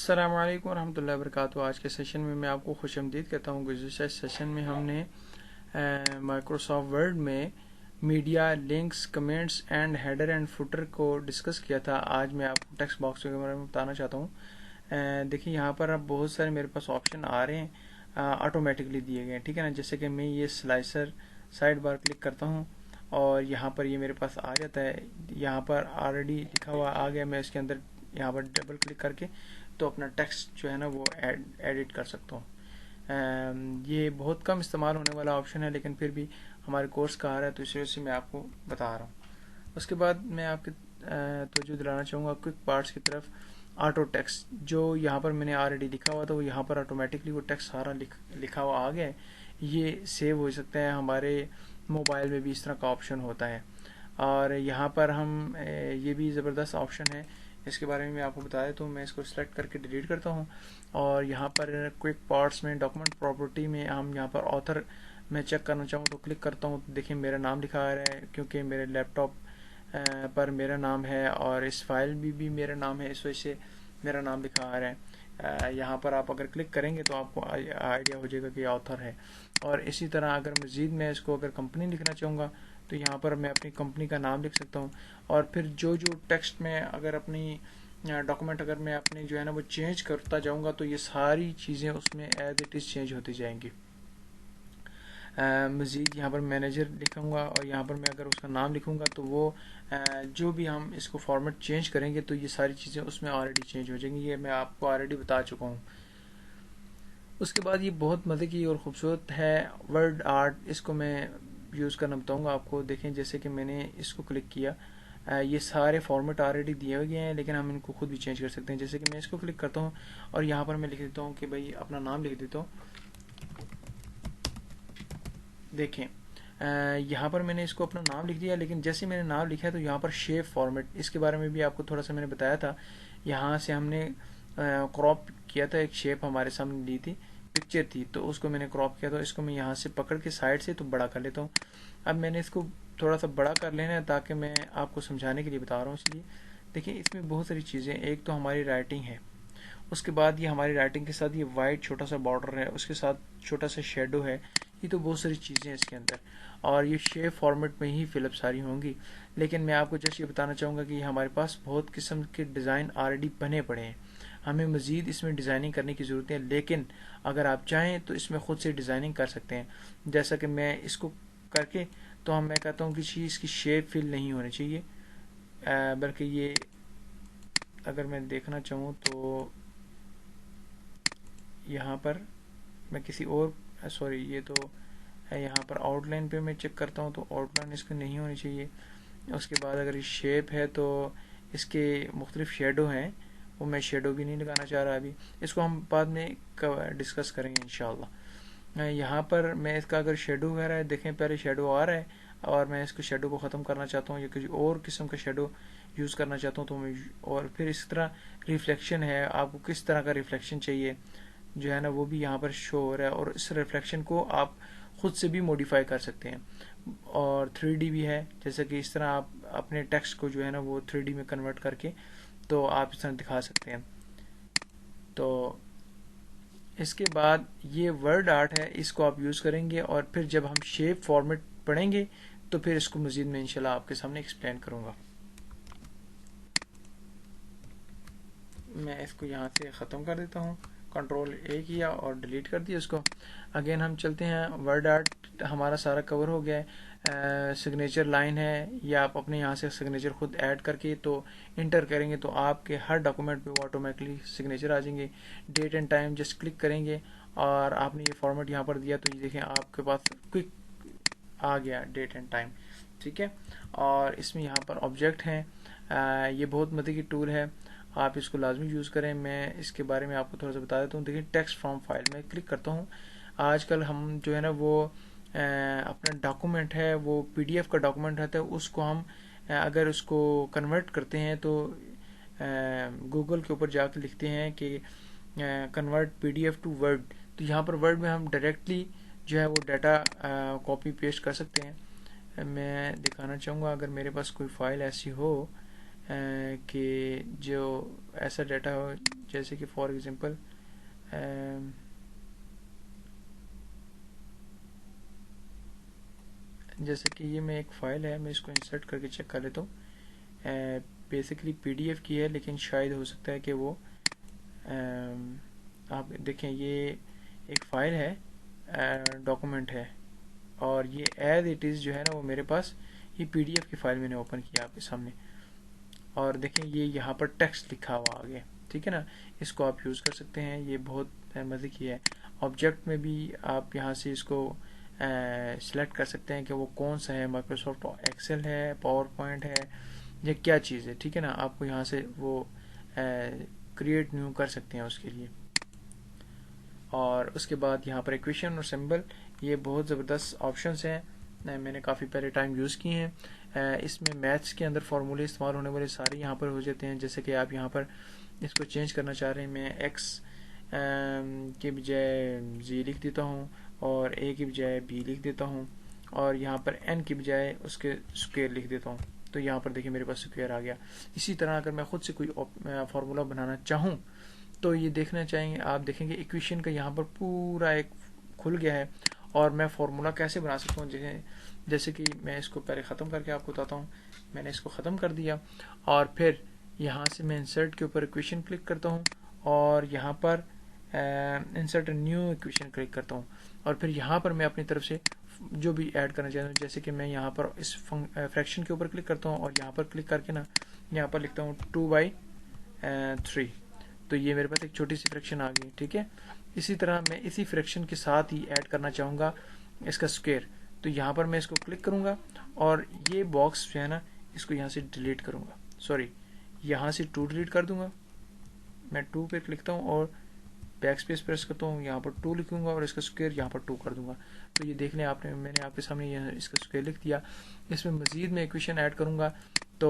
السلام علیکم ورحمۃ اللہ وبرکاتہ۔ آج کے سیشن میں آپ کو خوش آمدید کہتا ہوں۔ گزشتہ سیشن میں ہم نے مائکروسافٹ ورڈ میں media, links, comments and header and footer کو ڈسکس کیا تھا۔ آج میں آپ کو ٹیکسٹ باکس کے بارے میں بتانا چاہتا ہوں۔ دیکھیں یہاں پر اب بہت سارے میرے پاس آپشن آ رہے ہیں، آٹومیٹکلی دیے گئے ہیں، ٹھیک ہے نا۔ جیسے کہ میں یہ سلائسر سائڈ بار کلک کرتا ہوں اور یہاں پر یہ میرے پاس آ جاتا ہے۔ یہاں پر آلریڈی لکھا ہوا آ گیا، میں اس کے اندر یہاں پر ڈبل کلک کر کے تو اپنا ٹیکسٹ جو ہے نا وہ ایڈٹ کر سکتا ہوں۔ یہ بہت کم استعمال ہونے والا آپشن ہے، لیکن پھر بھی ہمارے کورس کا آ رہا ہے تو اس وجہ سے میں آپ کو بتا رہا ہوں۔ اس کے بعد میں آپ کی توجہ دلانا چاہوں گا کوئک پارٹس کی طرف۔ آٹو ٹیکسٹ جو یہاں پر میں نے آلریڈی لکھا ہوا تھا وہ یہاں پر آٹومیٹکلی وہ ٹیکسٹ سارا لکھا ہوا آ گیا ہے۔ یہ سیو ہو سکتا ہے، ہمارے موبائل میں بھی اس طرح کا آپشن ہوتا ہے۔ اور یہاں پر ہم یہ بھی زبردست آپشن ہے، اس کے بارے میں آپ کو بتا دیتا ہوں۔ میں اس کو سلیکٹ کر کے ڈیلیٹ کرتا ہوں اور یہاں پر کوئک پارٹس میں ڈاکومنٹ پراپرٹی میں ہم یہاں پر آتھر میں چیک کرنا چاہوں تو کلک کرتا ہوں۔ دیکھیں میرا نام لکھا آ رہا ہے کیونکہ میرے لیپ ٹاپ پر میرا نام ہے اور اس فائل بھی میرا نام ہے، اس وجہ سے میرا نام لکھا آ رہا ہے۔ یہاں پر آپ اگر کلک کریں گے تو آپ کو آئیڈیا ہو جائے گا کہ یہ آتھر ہے۔ اور اسی طرح اگر مزید میں اس کو اگر کمپنی لکھنا چاہوں گا تو یہاں پر میں اپنی کمپنی کا نام لکھ سکتا ہوں۔ اور پھر جو ٹیکسٹ میں اگر اپنی ڈاکومنٹ اگر میں اپنی جو ہے نا وہ چینج کرتا جاؤں گا تو یہ ساری چیزیں اس میں ایز اٹ از چینج ہوتی جائیں گی۔ مزید یہاں پر مینیجر لکھوں گا اور یہاں پر میں اگر اس کا نام لکھوں گا تو وہ جو بھی ہم اس کو فارمیٹ چینج کریں گے تو یہ ساری چیزیں اس میں آلریڈی چینج ہو جائیں گی۔ یہ میں آپ کو آلریڈی بتا چکا ہوں۔ اس کے بعد یہ بہت مزے کی اور خوبصورت ہے ورڈ آرٹ، اس کو میں یوز کرنا بتاؤں گا آپ کو۔ دیکھیں جیسے کہ میں نے اس کو کلک کیا، یہ سارے فارمیٹ آلریڈی دیے ہوئے ہیں لیکن ہم ان کو خود بھی چینج کر سکتے ہیں۔ جیسے کہ میں اس کو کلک کرتا ہوں اور یہاں پر میں لکھ دیتا ہوں کہ بھائی اپنا نام لکھ دیتا ہوں۔ دیکھیں یہاں پر میں نے اس کو اپنا نام لکھ دیا، لیکن جیسے میں نے نام لکھا ہے تو یہاں پر شیپ فارمیٹ، اس کے بارے میں بھی آپ کو تھوڑا سا میں نے بتایا تھا۔ یہاں سے ہم نے کراپ کیا تھا، ایک شیپ ہمارے سامنے لی تھی، پکچر تھی، تو اس کو میں نے کراپ کیا تھا۔ اس کو میں یہاں سے پکڑ کے سائڈ سے تو بڑا کر لیتا ہوں۔ اب میں نے اس کو تھوڑا سا بڑا کر لینا ہے تاکہ میں آپ کو سمجھانے کے لیے بتا رہا ہوں، اس لیے دیکھیں اس میں بہت ساری چیزیں۔ ایک تو ہماری رائٹنگ ہے، اس کے بعد یہ ہماری رائٹنگ کے ساتھ یہ وائٹ چھوٹا سا بارڈر ہے، اس کے ساتھ چھوٹا سا شیڈو ہے، یہ تو بہت ساری چیزیں ہیں اس کے اندر، اور یہ شیپ فارمیٹ میں ہی فل اپ ساری ہوں گی۔ لیکن میں آپ کو جسٹ یہ بتانا چاہوں گا کہ یہ ہمارے پاس بہت قسم کے ڈیزائن آلریڈی بنے پڑے ہیں، ہمیں مزید اس میں ڈیزائننگ کرنے کی ضرورت ہے، لیکن اگر آپ چاہیں تو اس میں خود سے ڈیزائننگ کر سکتے ہیں۔ جیسا کہ میں اس کو کر کے تو میں کہتا ہوں کہ چیز کی شیپ فل نہیں ہونی چاہیے، بلکہ یہ اگر میں دیکھنا چاہوں تو یہاں پر میں کسی اور یہ تو یہاں پر آؤٹ لائن پہ میں چیک کرتا ہوں تو آؤٹ لائن اس کی نہیں ہونی چاہیے۔ اس کے بعد اگر یہ شیپ ہے تو اس کے مختلف شیڈو ہیں، وہ میں شیڈو بھی نہیں لگانا چاہ رہا ابھی، اس کو ہم بعد میں ڈسکس کریں گے انشاءاللہ۔ یہاں پر میں اس کا اگر شیڈو وغیرہ ہے، دیکھیں پہلے شیڈو آ رہا ہے اور میں اس کو شیڈو کو ختم کرنا چاہتا ہوں یا کسی اور قسم کا شیڈو یوز کرنا چاہتا ہوں تو میں، اور پھر اس طرح ریفلیکشن ہے، آپ کو کس طرح کا ریفلیکشن چاہیے جو ہے نا وہ بھی یہاں پر شو ہو رہا ہے، اور اس ریفلیکشن کو آپ خود سے بھی موڈیفائی کر سکتے ہیں۔ اور 3D بھی ہے، جیسے کہ اس طرح آپ اپنے ٹیکسٹ کو جو ہے نا وہ 3D میں کنورٹ کر کے تو آپ اس طرح دکھا سکتے ہیں۔ تو اس کے بعد یہ ورڈ آرٹ ہے، اس کو آپ یوز کریں گے، اور پھر جب ہم شیپ فارمیٹ پڑھیں گے تو پھر اس کو مزید میں انشاءاللہ آپ کے سامنے ایکسپلین کروں گا۔ میں اس کو یہاں سے ختم کر دیتا ہوں، کنٹرول اے کیا اور ڈیلیٹ کر دیا اس کو۔ اگین ہم چلتے ہیں، ورڈ آرٹ ہمارا سارا کور ہو گیا ہے۔ سگنیچر لائن ہے، یا آپ اپنے یہاں سے سگنیچر خود ایڈ کر کے تو انٹر کریں گے تو آپ کے ہر ڈاکومنٹ پہ وہ آٹومیٹکلی سگنیچر آ جائیں گے۔ Date and time just click کریں گے اور آپ نے یہ فارمیٹ یہاں پر دیا تو یہ دیکھیں آپ کے پاس کوئک آ گیا ڈیٹ اینڈ ٹائم، ٹھیک ہے۔ اور اس میں یہاں پر آبجیکٹ ہیں، یہ بہت مدد کی ٹول ہے، آپ اس کو لازمی یوز کریں۔ میں اس کے بارے میں آپ کو تھوڑا سا بتا دیتا ہوں۔ دیکھیں ٹیکسٹ فرام فائل میں کلک کرتا ہوں۔ آج کل ہم جو ہے نا وہ اپنا ڈاکومنٹ ہے، وہ PDF کا ڈاکومنٹ رہتا ہے، اس کو ہم اگر اس کو کنورٹ کرتے ہیں تو گوگل کے اوپر جا کے لکھتے ہیں کہ کنورٹ PDF ٹو ورڈ، تو یہاں پر ورڈ میں ہم ڈائریکٹلی جو ہے وہ ڈیٹا کاپی پیسٹ کر سکتے ہیں۔ میں دکھانا چاہوں گا اگر میرے پاس کوئی فائل ایسی ہو کہ جو ایسا ڈیٹا ہو جیسے کہ فار ایگزامپل جیسے کہ یہ میں ایک فائل ہے، میں اس کو انسرٹ کر کے چیک کر لیتا ہوں. بیسکلی پی ڈی ایف کی ہے، لیکن شاید ہو سکتا ہے کہ وہ آپ دیکھیں یہ ایک فائل ہے، ڈاکومنٹ ہے، اور یہ ایز اٹ از جو ہے نا وہ میرے پاس یہ پی ڈی ایف کی فائل میں نے اوپن کیا آپ کے سامنے، اور دیکھیں یہ یہاں پر ٹیکسٹ لکھا ہوا آگے. ٹھیک ہے نا، اس کو آپ یوز کر سکتے ہیں، یہ بہت مزے کی ہے. آبجیکٹ میں بھی آپ یہاں سے اس کو سلیکٹ کر سکتے ہیں کہ وہ کون سا ہے، مائکروسافٹ ایکسل ہے، پاور پوائنٹ ہے، یا کیا چیز ہے. ٹھیک ہے نا، آپ کو یہاں سے وہ کریٹ نیو کر سکتے ہیں اس کے لیے. اور اس کے بعد یہاں پر ایکویشن اور سمبل، یہ بہت زبردست آپشنس ہیں، میں نے کافی پہلے ٹائم یوز کی ہیں. اس میں میتھس کے اندر فارمولے استعمال ہونے والے سارے یہاں پر ہو جاتے ہیں. جیسے کہ آپ یہاں پر اس کو چینج کرنا چاہ رہے ہیں، میں ایکس کے بجائے زی لکھ دیتا ہوں، اور اے کی بجائے بی لکھ دیتا ہوں، اور یہاں پر این کی بجائے اس کے اسکوئر لکھ دیتا ہوں. تو یہاں پر دیکھیں میرے پاس اسکوئر آ گیا. اسی طرح اگر میں خود سے کوئی فارمولا بنانا چاہوں تو یہ دیکھنا چاہیں گے، آپ دیکھیں گے ایکویشن کا یہاں پر پورا ایک کھل گیا ہے. اور میں فارمولا کیسے بنا سکتا ہوں، جیسے کہ میں اس کو پہلے ختم کر کے آپ کو بتاتا ہوں. میں نے اس کو ختم کر دیا، اور پھر یہاں سے میں انسرٹ کے اوپر ایکویشن کلک کرتا ہوں، اور یہاں پر انسرٹ نیو ایکویشن کلک کرتا ہوں، اور پھر یہاں پر میں اپنی طرف سے جو بھی ایڈ کرنا چاہتا ہوں. جیسے کہ میں یہاں پر اس فریکشن کے اوپر کلک کرتا ہوں، اور یہاں پر کلک کر کے نا یہاں پر لکھتا ہوں 2/3. تو یہ میرے پاس ایک چھوٹی سی فریکشن آ گئی. ٹھیک ہے، اسی طرح میں اسی فریکشن کے ساتھ ہی ایڈ کرنا چاہوں گا اس کا اسکوئر. تو یہاں پر میں اس کو کلک کروں گا، اور یہ باکس جو ہے نا اس کو یہاں سے ڈیلیٹ کروں گا. سوری، یہاں سے 2 ڈیلیٹ کر دوں گا. میں 2 پہ لکھتا ہوں اور بیک اسپیس پریس کرتا ہوں، یہاں پر 2 لکھوں گا، اور اس کا اسکوئر یہاں پر 2 کر دوں گا. تو یہ دیکھ لیں آپ نے، میں نے آپ کے سامنے اس کا اسکوئر لکھ دیا. اس میں مزید میں ایکویشن ایڈ کروں گا. تو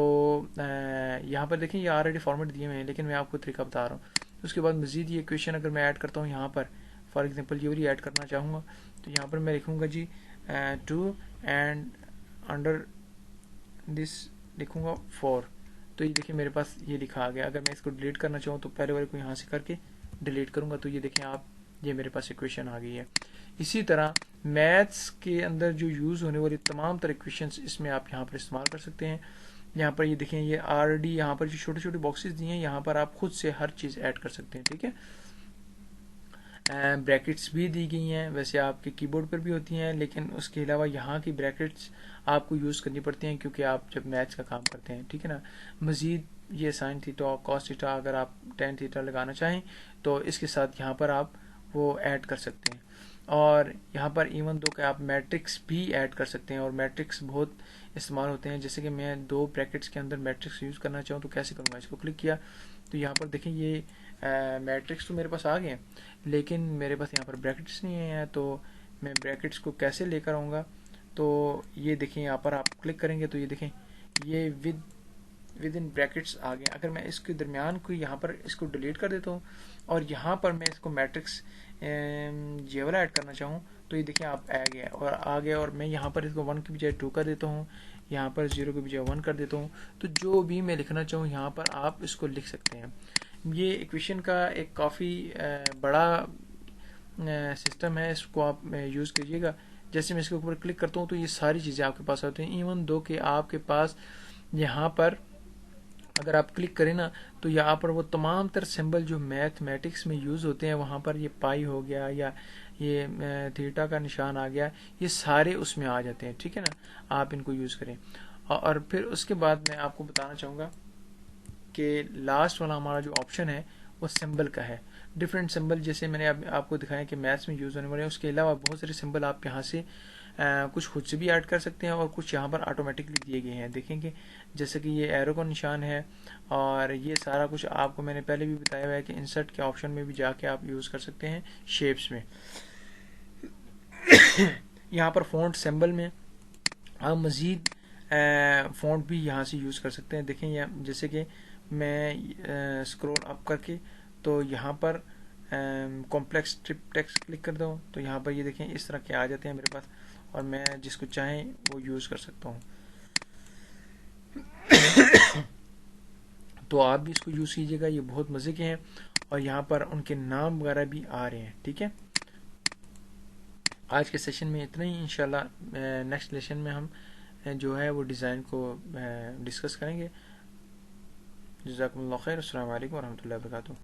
یہاں پر دیکھیں یہ آلریڈی فارمیٹ دیے ہوئے ہیں، لیکن میں آپ کو طریقہ بتا رہا ہوں. اس کے بعد مزید یہ ایکویشن اگر میں ایڈ کرتا ہوں یہاں پر، فار ایگزامپل یہ والی ایڈ کرنا چاہوں گا، تو یہاں پر میں لکھوں گا جی 2 اینڈ انڈر دس لکھوں گا 4. تو یہ دیکھیں میرے پاس یہ لکھا آ گیا. اگر میں اس کو ڈیلیٹ کرنا چاہوں تو پہلے والے کو یہاں سے کر کے ڈیلیٹ کروں گا. تو یہ دیکھیں آپ، یہ میرے پاس ایکویشن آ گئی ہے. اسی طرح میتھس کے اندر جو یوز ہونے والی تمام تر ایکویشنز اس میں آپ یہاں پر استعمال کر سکتے ہیں. یہاں پر یہ دیکھیں یہ آلریڈی یہاں پر جو چھوٹے چھوٹے باکسز دیے ہیں، یہاں پر آپ خود سے ہر چیز ایڈ کر سکتے ہیں. ٹھیک ہے، بریکٹس بھی دی گئی ہیں، ویسے آپ کے کی بورڈ پر بھی ہوتی ہیں، لیکن اس کے علاوہ یہاں کی بریکٹس آپ کو یوز کرنی پڑتی ہیں کیونکہ آپ جب میتھس کا کام کرتے ہیں. ٹھیک ہے نا، مزید یہ سائن تھیٹا کاس تھیٹا اگر آپ ٹین تھیٹا لگانا چاہیں تو اس کے ساتھ یہاں پر آپ وہ ایڈ کر سکتے ہیں. اور یہاں پر ایون دو کہ آپ میٹرکس بھی ایڈ کر سکتے ہیں، اور میٹرکس بہت استعمال ہوتے ہیں. جیسے کہ میں 2 بریکٹس کے اندر میٹرکس یوز کرنا چاہوں تو کیسے کروں گا، اس کو کلک کیا تو یہاں پر دیکھیں یہ میٹرکس تو میرے پاس آ گئے ہیں، لیکن میرے پاس یہاں پر بریکٹس نہیں ہیں. تو میں بریکٹس کو کیسے لے کر آؤں گا، تو یہ دیکھیں یہاں پر آپ کلک کریں گے تو یہ دیکھیں یہ ود ان بریکٹس آ گئے. اگر میں اس کے درمیان کو یہاں پر اس کو ڈیلیٹ کر دیتا ہوں اور یہاں پر میں اس کو میٹرکس یہ والا ایڈ کرنا چاہوں تو یہ دیکھیں آپ آ گیا، اور میں یہاں پر اس کو 1 کی بجائے 2 کر دیتا ہوں، یہاں پر 0 کی بجائے 1 کر دیتا ہوں. تو جو بھی میں لکھنا چاہوں یہاں پر آپ اس کو لکھ سکتے ہیں. یہ ایکویشن کا ایک کافی بڑا سسٹم ہے، اس کو آپ یوز کیجیے گا. جیسے میں اس کے اوپر کلک کرتا ہوں تو یہ ساری چیزیں آپ کے پاس آتی ہیں. ایون دو کہ آپ کے پاس یہاں پر اگر آپ کلک کریں نا تو یہاں پر وہ تمام تر سمبل جو میتھمیٹکس میں یوز ہوتے ہیں، وہاں پر یہ پائی ہو گیا یا یہ تھیٹا کا نشان آ گیا، یہ سارے اس میں آ جاتے ہیں. ٹھیک ہے نا، آپ ان کو یوز کریں. اور پھر اس کے بعد میں آپ کو بتانا چاہوں گا کہ لاسٹ والا ہمارا جو آپشن ہے وہ سمبل کا ہے. ڈفرینٹ سمبل جیسے میں نے آپ کو دکھایا کہ میتھس میں یوز ہونے والے ہیں، اس کے علاوہ بہت سارے سمبل آپ یہاں سے کچھ خود سے بھی ایڈ کر سکتے ہیں، اور کچھ یہاں پر آٹومیٹکلی دیے گئے ہیں. دیکھیں گے جیسے کہ یہ ایرو کا نشان ہے، اور یہ سارا کچھ آپ کو میں نے پہلے بھی بتایا ہوا ہے کہ انسرٹ کے آپشن میں بھی جا کے آپ یوز کر سکتے ہیں شیپس میں. یہاں پر فونٹ سمبل میں آپ مزید فونٹ بھی یہاں سے یوز کر سکتے ہیں. دیکھیں جیسے کہ میں اسکرول اپ کر کے تو یہاں پر کمپلیکس ٹرپ ٹیکسٹ کلک کرتا ہوں تو یہاں پر یہ دیکھیں اس طرح کے آ جاتے ہیں میرے پاس، اور میں جس کو چاہیں وہ یوز کر سکتا ہوں. تو آپ بھی اس کو یوز کیجیے گا، یہ بہت مزے کے ہیں، اور یہاں پر ان کے نام وغیرہ بھی آ رہے ہیں. ٹھیک ہے، آج کے سیشن میں اتنا ہی. انشاءاللہ نیکسٹ لیسن میں ہم جو ہے وہ ڈیزائن کو ڈسکس کریں گے. جزاکم اللہ خیر. السلام علیکم ورحمۃ اللہ وبرکاتہ.